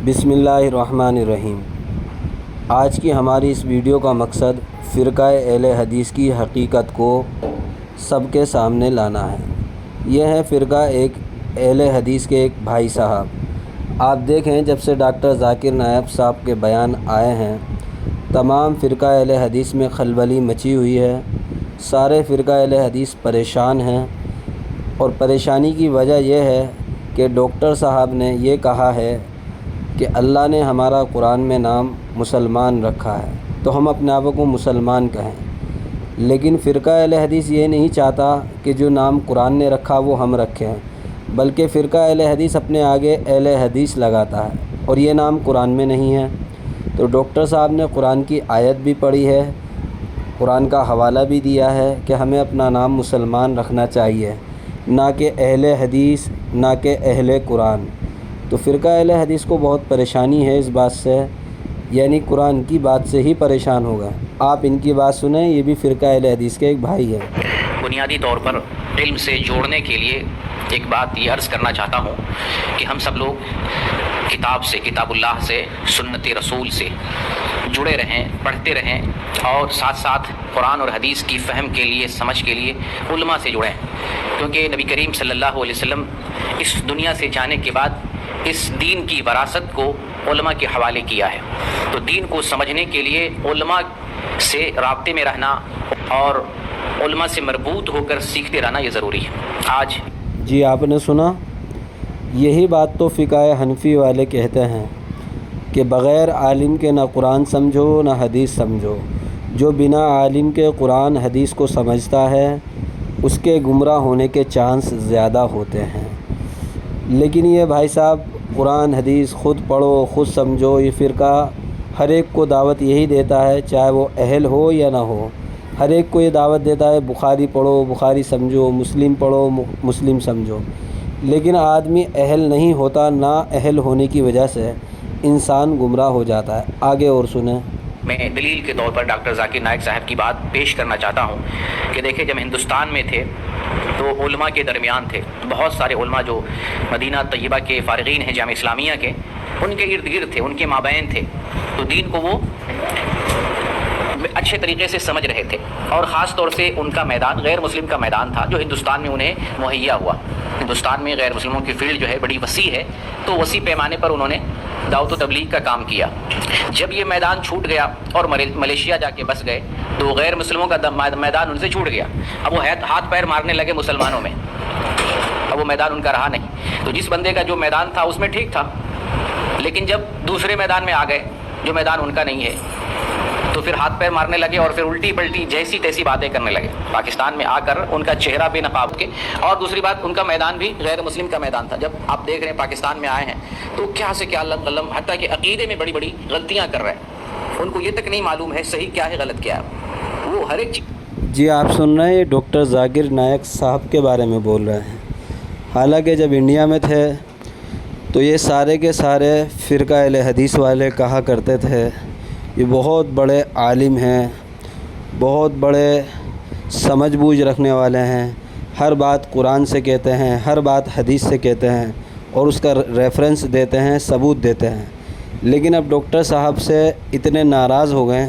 بسم اللہ الرحمن الرحیم۔ آج کی ہماری اس ویڈیو کا مقصد فرقہ اہل حدیث کی حقیقت کو سب کے سامنے لانا ہے۔ یہ ہے فرقہ اہل حدیث کے ایک بھائی صاحب۔ آپ دیکھیں جب سے ڈاکٹر ذاکر نائک صاحب کے بیان آئے ہیں تمام فرقہ اہل حدیث میں خلبلی مچی ہوئی ہے۔ سارے فرقہ اہل حدیث پریشان ہیں اور پریشانی کی وجہ یہ ہے کہ ڈاکٹر صاحب نے یہ کہا ہے کہ اللہ نے ہمارا قرآن میں نام مسلمان رکھا ہے تو ہم اپنے آپ کو مسلمان کہیں، لیکن فرقہ اہل حدیث یہ نہیں چاہتا کہ جو نام قرآن نے رکھا وہ ہم رکھیں، بلکہ فرقہ اہل حدیث اپنے آگے اہل حدیث لگاتا ہے اور یہ نام قرآن میں نہیں ہے۔ تو ڈاکٹر صاحب نے قرآن کی آیت بھی پڑھی ہے، قرآن کا حوالہ بھی دیا ہے کہ ہمیں اپنا نام مسلمان رکھنا چاہیے، نہ کہ اہل حدیث، نہ کہ اہل قرآن۔ تو فرقہ اہل حدیث کو بہت پریشانی ہے اس بات سے، یعنی قرآن کی بات سے ہی پریشان ہو گئے۔ آپ ان کی بات سنیں، یہ بھی فرقہ اہل حدیث کے ایک بھائی ہیں۔ بنیادی طور پر علم سے جوڑنے کے لیے ایک بات یہ عرض کرنا چاہتا ہوں کہ ہم سب لوگ کتاب سے، کتاب اللہ سے، سنت رسول سے جڑے رہیں، پڑھتے رہیں اور ساتھ ساتھ قرآن اور حدیث کی فہم کے لیے، سمجھ کے لیے علماء سے جڑیں، کیونکہ نبی کریم صلی اللہ علیہ وسلم اس دنیا سے جانے کے بعد اس دین کی وراثت کو علماء کے حوالے کیا ہے۔ تو دین کو سمجھنے کے لیے علماء سے رابطے میں رہنا اور علماء سے مربوط ہو کر سیکھتے رہنا یہ ضروری ہے۔ آج جی آپ نے سنا، یہی بات تو فقہ حنفی والے کہتے ہیں کہ بغیر عالم کے نہ قرآن سمجھو نہ حدیث سمجھو۔ جو بنا عالم کے قرآن حدیث کو سمجھتا ہے اس کے گمراہ ہونے کے چانس زیادہ ہوتے ہیں۔ لیکن یہ بھائی صاحب قرآن حدیث خود پڑھو خود سمجھو، یہ فرقہ ہر ایک کو دعوت یہی دیتا ہے، چاہے وہ اہل ہو یا نہ ہو، ہر ایک کو یہ دعوت دیتا ہے بخاری پڑھو بخاری سمجھو، مسلم پڑھو مسلم سمجھو۔ لیکن آدمی اہل نہیں ہوتا، نہ اہل ہونے کی وجہ سے انسان گمراہ ہو جاتا ہے۔ آگے اور سنیں۔ میں دلیل کے طور پر ڈاکٹر ذاکر نائک صاحب کی بات پیش کرنا چاہتا ہوں کہ دیکھیں جب ہندوستان میں تھے تو علماء کے درمیان تھے، بہت سارے علماء جو مدینہ طیبہ کے فارغین ہیں جامعہ اسلامیہ کے، ان کے ارد گرد تھے، ان کے مابین تھے، تو دین کو وہ اچھے طریقے سے سمجھ رہے تھے، اور خاص طور سے ان کا میدان غیر مسلم کا میدان تھا جو ہندوستان میں انہیں مہیا ہوا۔ ہندوستان میں غیر مسلموں کی فیلڈ جو ہے بڑی وسیع ہے، تو وسیع پیمانے پر انہوں نے دعوت و تبلیغ کا کام کیا۔ جب یہ میدان چھوٹ گیا اور ملیشیا جا کے بس گئے تو غیر مسلموں کا میدان ان سے چھوٹ گیا۔ اب وہ ہاتھ پیر مارنے لگے مسلمانوں میں، اب وہ میدان ان کا رہا نہیں۔ تو جس بندے کا جو میدان تھا اس میں ٹھیک تھا، لیکن جب دوسرے میدان میں آ گئے جو میدان ان کا نہیں ہے تو پھر ہاتھ پیر مارنے لگے اور پھر الٹی پلٹی جیسی تیسی باتیں کرنے لگے۔ پاکستان میں آ کر ان کا چہرہ بے نقاب کے، اور دوسری بات ان کا میدان بھی غیر مسلم کا میدان تھا۔ جب آپ دیکھ رہے ہیں پاکستان میں آئے ہیں تو کیا سے کیا قلم، حتیٰ کہ عقیدے میں بڑی بڑی غلطیاں کر رہے ہیں، ان کو یہ تک نہیں معلوم ہے صحیح کیا ہے غلط کیا ہے، وہ ہر ایک چیز۔ جی آپ سن رہے ہیں، یہ ڈاکٹر ذاکر نائک صاحب کے بارے میں بول رہے ہیں۔ حالانکہ جب انڈیا میں تھے تو یہ سارے کے سارے فرقہ اہل حدیث والے کہا کرتے تھے یہ بہت بڑے عالم ہیں، بہت بڑے سمجھ بوجھ رکھنے والے ہیں، ہر بات قرآن سے کہتے ہیں، ہر بات حدیث سے کہتے ہیں اور اس کا ریفرنس دیتے ہیں، ثبوت دیتے ہیں۔ لیکن اب ڈاکٹر صاحب سے اتنے ناراض ہو گئے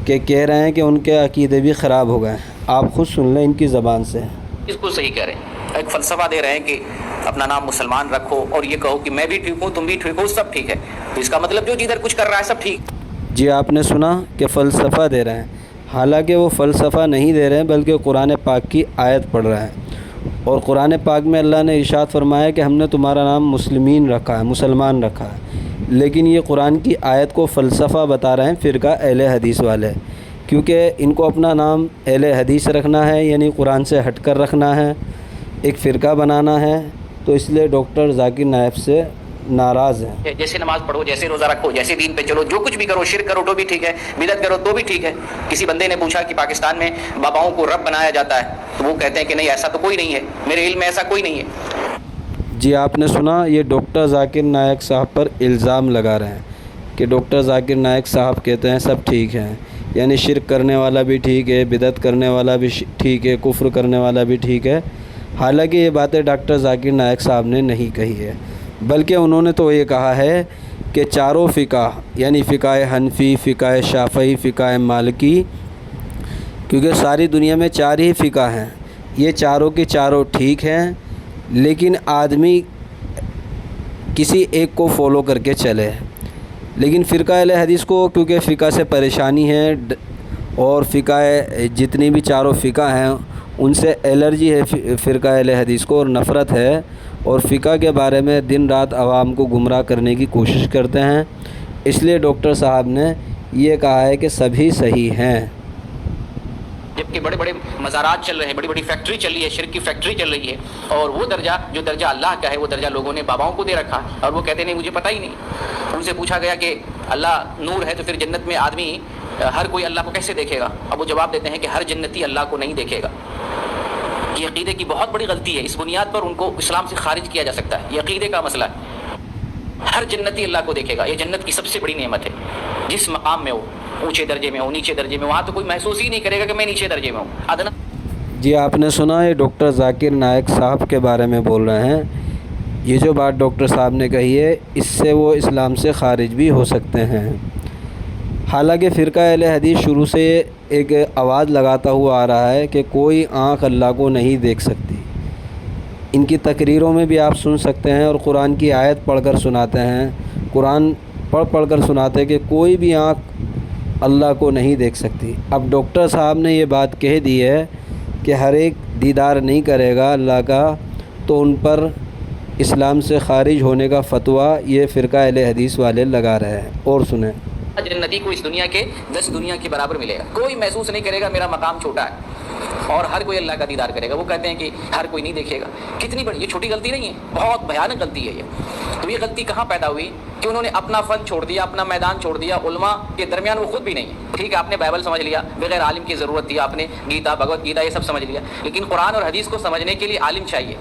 کہ کہہ رہے ہیں کہ ان کے عقیدے بھی خراب ہو گئے۔ آپ خود سن لیں ان کی زبان سے۔ اس کو صحیح کہہ رہے ہیں، ایک فلسفہ دے رہے ہیں کہ اپنا نام مسلمان رکھو اور یہ کہو کہ میں بھی ٹھیک ہوں تم بھی ٹھیک ہو، سب ٹھیک ہے، تو اس کا مطلب جو جدھر کچھ کر رہا ہے سب ٹھیک۔ جی آپ نے سنا کہ فلسفہ دے رہے ہیں، حالانکہ وہ فلسفہ نہیں دے رہے ہیں بلکہ قرآن پاک کی آیت پڑھ رہے ہیں، اور قرآن پاک میں اللہ نے ارشاد فرمایا کہ ہم نے تمہارا نام مسلمین رکھا ہے، مسلمان رکھا ہے، لیکن یہ قرآن کی آیت کو فلسفہ بتا رہے ہیں فرقہ اہل حدیث والے، کیونکہ ان کو اپنا نام اہل حدیث رکھنا ہے، یعنی قرآن سے ہٹ کر رکھنا ہے، ایک فرقہ بنانا ہے، تو اس لیے ڈاکٹر ذاکر نائک سے ناراض ہیں۔ جیسے نماز پڑھو، جیسے روزہ رکھو، جیسے دین پہ چلو، جو کچھ بھی کرو، شرک کرو تو بھی ٹھیک ہے، بدعت کرو تو بھی ٹھیک ہے۔ کسی بندے نے پوچھا کہ پاکستان میں باباؤں کو رب بنایا جاتا ہے، تو وہ کہتے ہیں کہ نہیں ایسا تو کوئی نہیں ہے، میرے علم میں ایسا کوئی نہیں ہے۔ جی آپ نے سنا، یہ ڈاکٹر ذاکر نائک صاحب پر الزام لگا رہے ہیں کہ ڈاکٹر ذاکر نائک صاحب کہتے ہیں سب ٹھیک ہے، یعنی شرک کرنے والا بھی ٹھیک ہے، بدعت کرنے والا بھی ٹھیک ہے، کفر کرنے والا بھی ٹھیک ہے۔ حالانکہ یہ باتیں ڈاکٹر ذاکر نائک صاحب نے نہیں کہی ہے، بلکہ انہوں نے تو یہ کہا ہے کہ چاروں فقہ یعنی فقہ حنفی، فقہ شافعی، فقہ مالکی، کیونکہ ساری دنیا میں 4 ہی فقہ ہیں، یہ چاروں کے چاروں ٹھیک ہیں، لیکن آدمی کسی ایک کو فالو کر کے چلے۔ لیکن فرقہ اہل حدیث کو کیونکہ فقہ سے پریشانی ہے اور فقہ جتنی بھی چاروں فقہ ہیں ان سے الرجی ہے فرقہ اہل حدیث کو، اور نفرت ہے، اور فقہ کے بارے میں دن رات عوام کو گمراہ کرنے کی کوشش کرتے ہیں۔ اس لیے ڈاکٹر صاحب نے یہ کہا ہے کہ سبھی صحیح ہیں۔ جبکہ بڑے بڑے مزارات چل رہے ہیں، بڑی بڑی فیکٹری چل رہی ہے، شرک کی فیکٹری چل رہی ہے، اور وہ درجہ جو درجہ اللہ کا ہے وہ درجہ لوگوں نے باباؤں کو دے رکھا، اور وہ کہتے نہیں مجھے پتہ ہی نہیں۔ ان سے پوچھا گیا کہ اللہ نور ہے تو پھر جنت میں آدمی ہر کوئی اللہ کو کیسے دیکھے گا؟ اب وہ جواب دیتے ہیں کہ ہر جنتی اللہ کو نہیں دیکھے گا۔ یہ عقیدے کی بہت بڑی غلطی ہے، اس بنیاد پر ان کو اسلام سے خارج کیا جا سکتا ہے۔ یہ عقیدے کا مسئلہ ہے، ہر جنتی اللہ کو دیکھے گا، یہ جنت کی سب سے بڑی نعمت ہے۔ جس مقام میں ہو، اونچے درجے میں ہو، نیچے درجے میں، وہاں تو کوئی محسوس ہی نہیں کرے گا کہ میں نیچے درجے میں ہوں، ادنا۔ جی آپ نے سنا ہے ڈاکٹر ذاکر نائک صاحب کے بارے میں بول رہے ہیں۔ یہ جو بات ڈاکٹر صاحب نے کہی ہے اس سے وہ اسلام سے خارج بھی ہو سکتے ہیں۔ حالانکہ فرقہ اہل حدیث شروع سے ایک آواز لگاتا ہوا آ رہا ہے کہ کوئی آنکھ اللہ کو نہیں دیکھ سکتی۔ ان کی تقریروں میں بھی آپ سن سکتے ہیں، اور قرآن کی آیت پڑھ کر سناتے ہیں، قرآن پڑھ کر سناتے ہیں کہ کوئی بھی آنکھ اللہ کو نہیں دیکھ سکتی۔ اب ڈاکٹر صاحب نے یہ بات کہہ دی ہے کہ ہر ایک دیدار نہیں کرے گا اللہ کا، تو ان پر اسلام سے خارج ہونے کا فتویٰ یہ فرقہ اہل حدیث والے لگا رہے ہیں۔ اور سنیں، جنتی کو اس دنیا کے 10 دنیا کے برابر ملے گا، کوئی محسوس نہیں کرے گا میرا مقام چھوٹا ہے، اور ہر کوئی اللہ کا دیدار کرے گا۔ وہ کہتے ہیں کہ ہر کوئی نہیں دیکھے گا، کتنی بڑی، یہ چھوٹی غلطی نہیں ہے، بہت بھیانک غلطی ہے یہ۔ تو یہ غلطی کہاں پیدا ہوئی کہ انہوں نے اپنا فن چھوڑ دیا، اپنا میدان چھوڑ دیا، علماء کے درمیان وہ خود بھی نہیں ہے۔ ٹھیک ہے، آپ نے بائبل سمجھ لیا، بغیر عالم کی ضرورت تھی، آپ نے گیتا، بھگوت گیتا یہ سب سمجھ لیا، لیکن قرآن اور حدیث کو سمجھنے کے لیے عالم چاہیے۔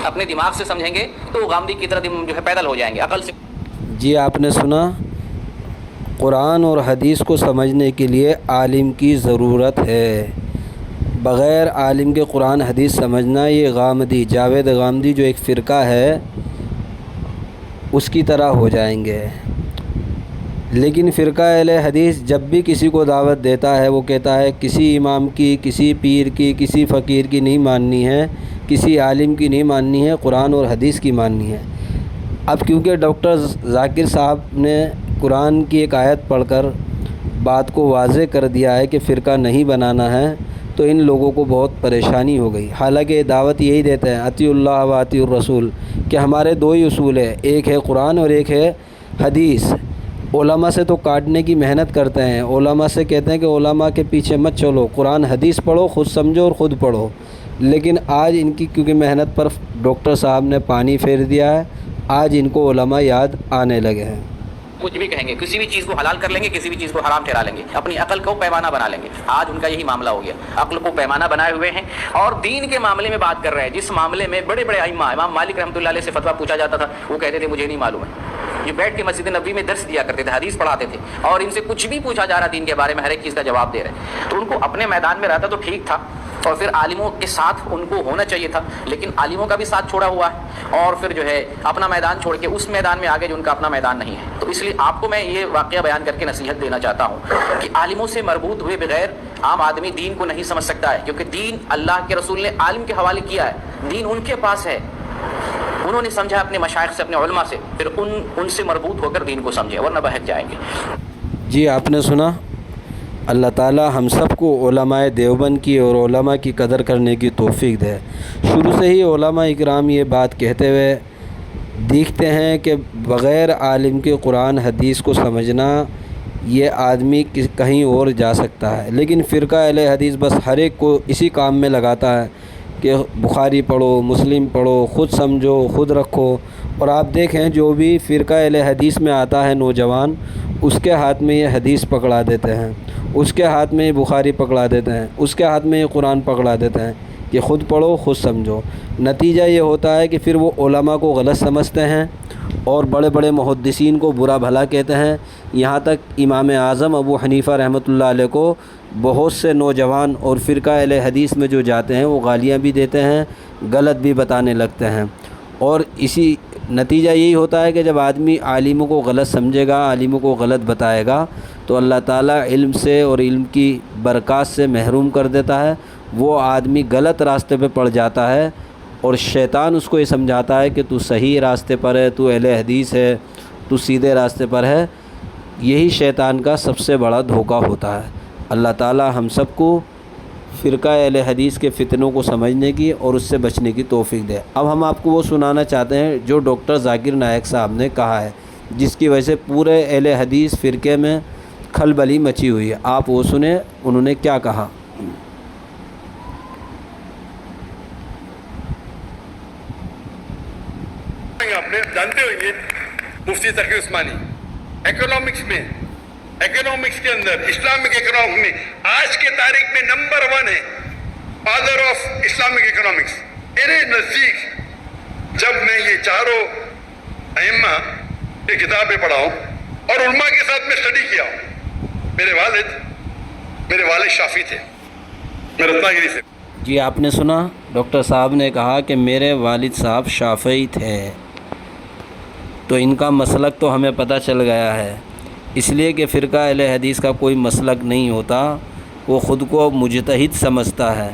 اپنے دماغ سے سمجھیں گے تو غامدی کی طرح جو ہے پیدل ہو جائیں گے، عقل سے۔ جی آپ نے سنا، قرآن اور حدیث کو سمجھنے کے لیے عالم کی ضرورت ہے، بغیر عالم کے قرآن حدیث سمجھنا یہ غامدی، جاوید غامدی جو ایک فرقہ ہے اس کی طرح ہو جائیں گے۔ لیکن فرقہ اہل حدیث جب بھی کسی کو دعوت دیتا ہے وہ کہتا ہے کسی امام کی، کسی پیر کی، کسی فقیر کی نہیں ماننی ہے، کسی عالم کی نہیں ماننی ہے، قرآن اور حدیث کی ماننی ہے۔ اب کیونکہ ڈاکٹر ذاکر صاحب نے قرآن کی ایک آیت پڑھ کر بات کو واضح کر دیا ہے کہ فرقہ نہیں بنانا ہے، تو ان لوگوں کو بہت پریشانی ہو گئی۔ حالانکہ دعوت یہی دیتے ہیں اطیعوا اللہ و اطیعوا الرسول، کہ ہمارے 2 ہی اصول ہیں، ایک ہے قرآن اور ایک ہے حدیث۔ علماء سے تو کاٹنے کی محنت کرتے ہیں، علماء سے کہتے ہیں کہ علماء کے پیچھے مت چلو، قرآن حدیث پڑھو، خود سمجھو اور خود پڑھو۔ لیکن آج ان کی کیونکہ محنت پر ڈاکٹر صاحب نے پانی پھیر دیا ہے، آج ان کو علماء یاد آنے لگے ہیں۔ کچھ بھی کہیں گے، کسی بھی چیز کو حلال کر لیں گے، کسی بھی چیز کو حرام ٹھہرا لیں گے، اپنی عقل کو پیمانہ بنا لیں گے۔ آج ان کا یہی معاملہ ہو گیا، عقل کو پیمانہ بنائے ہوئے ہیں، اور دین کے معاملے میں بات کر رہے ہیں جس معاملے میں بڑے بڑے ائمہ، امام مالک رحمۃ اللہ علیہ سے فتویٰ پوچھا جاتا تھا، وہ کہتے تھے مجھے نہیں معلوم ہے۔ یہ بیٹھ کے مسجد نبوی میں درس دیا کرتے تھے، حدیث پڑھاتے تھے، اور ان سے کچھ بھی پوچھا جا رہا دین کے بارے میں ہر ایک چیز کا جواب دے رہے ہیں۔ تو ان کو اپنے میدان میں رہتا تو ٹھیک تھا، اور پھر عالموں کے ساتھ ان کو ہونا چاہیے تھا، لیکن عالموں کا بھی ساتھ چھوڑا ہوا ہے، اور پھر جو ہے اپنا میدان چھوڑ کے اس میدان میں آگے جو ان کا اپنا میدان نہیں ہے۔ تو اس لیے آپ کو میں یہ واقعہ بیان کر کے نصیحت دینا چاہتا ہوں کہ عالموں سے مربوط ہوئے بغیر عام آدمی دین کو نہیں سمجھ سکتا ہے، کیونکہ دین اللہ کے رسول نے عالم کے حوالے کیا ہے، دین ان کے پاس ہے، انہوں نے سمجھا اپنے مشائخ سے، اپنے علماء سے، پھر ان سے مربوط ہو کر دین کو سمجھے، ورنہ بہک جائیں گے۔ جی آپ نے سنا، اللہ تعالی ہم سب کو علماء دیوبند کی اور علماء کی قدر کرنے کی توفیق دے۔ شروع سے ہی علماء اکرام یہ بات کہتے ہوئے دیکھتے ہیں کہ بغیر عالم کے قرآن حدیث کو سمجھنا یہ آدمی کہیں اور جا سکتا ہے، لیکن فرقہ اہل حدیث بس ہر ایک کو اسی کام میں لگاتا ہے کہ بخاری پڑھو، مسلم پڑھو، خود سمجھو، خود رکھو۔ اور آپ دیکھیں جو بھی فرقہ اہل حدیث میں آتا ہے نوجوان، اس کے ہاتھ میں یہ حدیث پکڑا دیتے ہیں، اس کے ہاتھ میں یہ بخاری پکڑا دیتے ہیں، اس کے ہاتھ میں یہ قرآن پکڑا دیتے ہیں کہ خود پڑھو، خود سمجھو۔ نتیجہ یہ ہوتا ہے کہ پھر وہ علماء کو غلط سمجھتے ہیں اور بڑے بڑے محدثین کو برا بھلا کہتے ہیں۔ یہاں تک امام اعظم ابو حنیفہ رحمۃ اللہ علیہ کو بہت سے نوجوان اور فرقہ اہل حدیث میں جو جاتے ہیں وہ گالیاں بھی دیتے ہیں، غلط بھی بتانے لگتے ہیں، اور اسی نتیجہ یہی ہوتا ہے کہ جب آدمی عالموں کو غلط سمجھے گا، عالموں کو غلط بتائے گا، تو اللہ تعالیٰ علم سے اور علم کی برکات سے محروم کر دیتا ہے، وہ آدمی غلط راستے پہ پڑ جاتا ہے، اور شیطان اس کو یہ سمجھاتا ہے کہ تو صحیح راستے پر ہے، تو اہل حدیث ہے، تو سیدھے راستے پر ہے۔ یہی شیطان کا سب سے بڑا دھوکہ ہوتا ہے۔ اللہ تعالیٰ ہم سب کو فرقہ اہل حدیث کے فتنوں کو سمجھنے کی اور اس سے بچنے کی توفیق دے۔ اب ہم آپ کو وہ سنانا چاہتے ہیں جو ڈاکٹر ذاکر نائک صاحب نے کہا ہے، جس کی وجہ سے پورے اہل حدیث فرقے میں کھلبلی مچی ہوئی ہے۔ آپ وہ سنیں انہوں نے کیا کہا۔ آپ نے جانتے ہوں گے مفتی تقی عثمانی اکنامکس کے اندر، اسلامک اکنامکس میں آج کے تاریخ میں نمبر 1 ہے، فادر آف اسلامک اکنامکس۔ میرے نزدیک جب میں یہ چاروں ائمہ کی کتابیں پڑھا ہوں اور علماء کے ساتھ میں اسٹڈی کیا ہوں، میرے والد شافعی تھے، میں رتناگری سے۔ جی آپ نے سنا، ڈاکٹر صاحب نے کہا کہ میرے والد صاحب شافعی تھے، تو ان کا مسلک تو ہمیں پتہ چل گیا ہے، اس لیے کہ فرقہ اہل حدیث کا کوئی مسلک نہیں ہوتا، وہ خود کو مجتہد سمجھتا ہے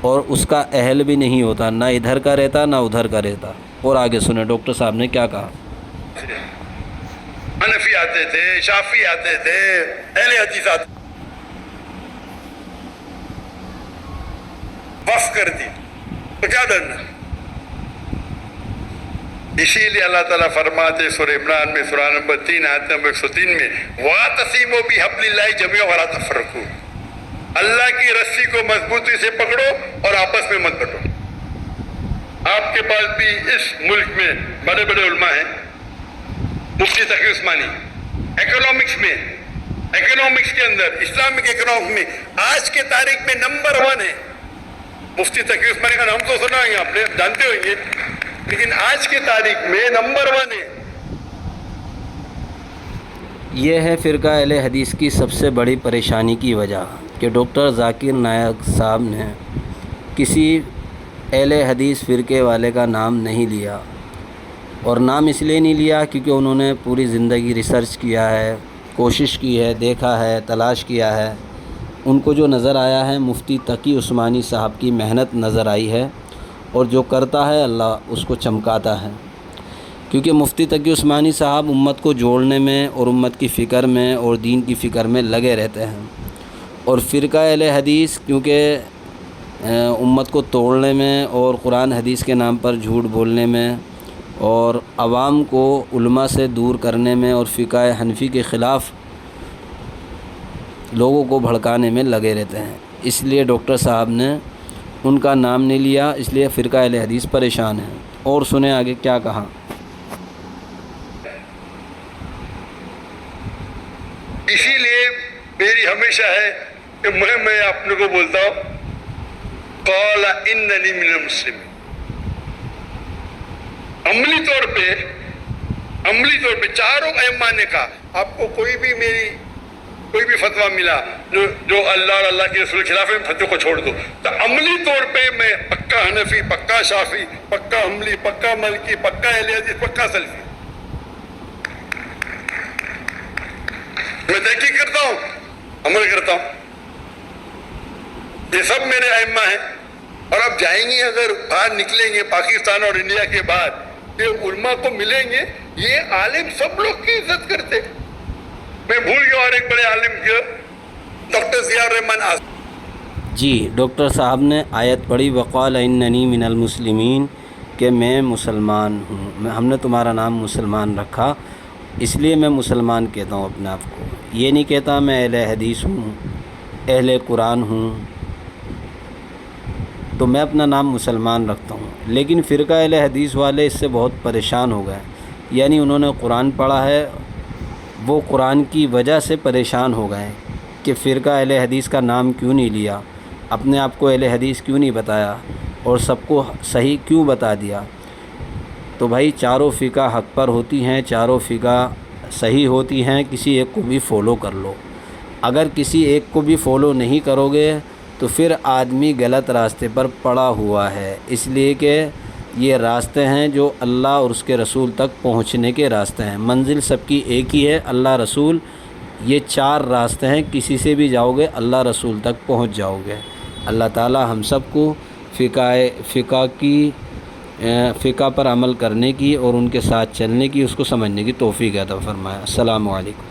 اور اس کا اہل بھی نہیں ہوتا، نہ ادھر کا رہتا نہ ادھر کا رہتا۔ اور آگے سنیں ڈاکٹر صاحب نے کیا کہا۔ حنفی آتے تھے، شافعی آتے تھے، اہل حدیث آتے، وقف کر دی تو کیا ڈرنا۔ اسی لیے اللہ تعالیٰ فرماتے سورہ عمران میں سورہ نمبر 3 آیت نمبر 103 میں وَاعْتَصِمُوا بِحَبْلِ اللَّهِ جَمِيعًا وَلَا تَفَرَّقُوا، اللہ کی رسی کو مضبوطی سے پکڑو اور آپس میں مت بٹو۔ آپ کے پاس بھی اس ملک میں بڑے بڑے علماء ہیں، مفتی تقی عثمانی اکنامکس کے اندر، اسلامک اکنامکس میں آج کے تاریخ میں نمبر 1 ہے۔ مفتی تقی عثمانی کا نام تو سنا ہے آپ نے، جانتے ہوں گے، لیکن آج کی تاریخ میں نمبر 1 ہے۔ یہ ہے فرقہ اہل حدیث کی سب سے بڑی پریشانی کی وجہ کہ ڈاکٹر ذاکر نائک صاحب نے کسی اہل حدیث فرقے والے کا نام نہیں لیا، اور نام اس لیے نہیں لیا کیونکہ انہوں نے پوری زندگی ریسرچ کیا ہے، کوشش کی ہے، دیکھا ہے، تلاش کیا ہے، ان کو جو نظر آیا ہے مفتی تقی عثمانی صاحب کی محنت نظر آئی ہے، اور جو کرتا ہے اللہ اس کو چمکاتا ہے، کیونکہ مفتی تقی عثمانی صاحب امت کو جوڑنے میں اور امت کی فکر میں اور دین کی فکر میں لگے رہتے ہیں، اور فرقہ اہل حدیث کیونکہ امت کو توڑنے میں اور قرآن حدیث کے نام پر جھوٹ بولنے میں اور عوام کو علماء سے دور کرنے میں اور فقہ حنفی کے خلاف لوگوں کو بھڑکانے میں لگے رہتے ہیں، اس لیے ڈاکٹر صاحب نے ان کا نام نہیں لیا، اس لیے فرقہ اہل حدیث پریشان ہے۔ اور سنیں آگے کیا کہا۔ اسی لیے میری ہمیشہ ہے کہ میں اپنے کو بولتا ہوں قال اننی من المسلمین۔ عملی طور پہ چاروں ائمہ نے کہا، آپ کو کوئی بھی فتویٰ ملا جو اللہ اور اللہ کے رسول کے خلاف ہے، فتوے کو چھوڑ دو، تو عملی طور پہ میں پکا حنفی، پکا شافعی، پکا حنبلی، پکا مالکی، پکا اہل حدیث، پکا سلفی۔ میں تحقیق کرتا ہوں، عمل کرتا ہوں، یہ سب میرے ائمہ ہیں۔ اور اب جائیں گے، اگر باہر نکلیں گے پاکستان اور انڈیا کے بعد، یہ علماء کو ملیں گے، یہ عالم سب لوگ کی عزت کرتے۔ میں بھول گیا اور ایک بڑے عالم کے ڈاکٹر ضیاء الرحمن آزاد۔ جی ڈاکٹر صاحب نے آیت پڑھی وقال اننی من المسلمین، کہ میں مسلمان ہوں، ہم نے تمہارا نام مسلمان رکھا اس لیے میں مسلمان کہتا ہوں اپنے آپ کو، یہ نہیں کہتا میں اہل حدیث ہوں، اہل قرآن ہوں، تو میں اپنا نام مسلمان رکھتا ہوں۔ لیکن فرقہ اہل حدیث والے اس سے بہت پریشان ہو گئے، یعنی انہوں نے قرآن پڑھا ہے، وہ قرآن کی وجہ سے پریشان ہو گئے کہ فرقہ اہل حدیث کا نام کیوں نہیں لیا، اپنے آپ کو اہل حدیث کیوں نہیں بتایا اور سب کو صحیح کیوں بتا دیا۔ تو بھائی چاروں فقہ حق پر ہوتی ہیں، چاروں فقہ صحیح ہوتی ہیں، کسی ایک کو بھی فالو کر لو۔ اگر کسی ایک کو بھی فالو نہیں کرو گے تو پھر آدمی غلط راستے پر پڑا ہوا ہے، اس لیے کہ یہ راستے ہیں جو اللہ اور اس کے رسول تک پہنچنے کے راستے ہیں۔ منزل سب کی ایک ہی ہے، اللہ رسول۔ یہ 4 راستے ہیں، کسی سے بھی جاؤ گے اللہ رسول تک پہنچ جاؤ گے۔ اللہ تعالی ہم سب کو فقہ پر عمل کرنے کی اور ان کے ساتھ چلنے کی، اس کو سمجھنے کی توفیق عطا فرمائے۔ السلام علیکم۔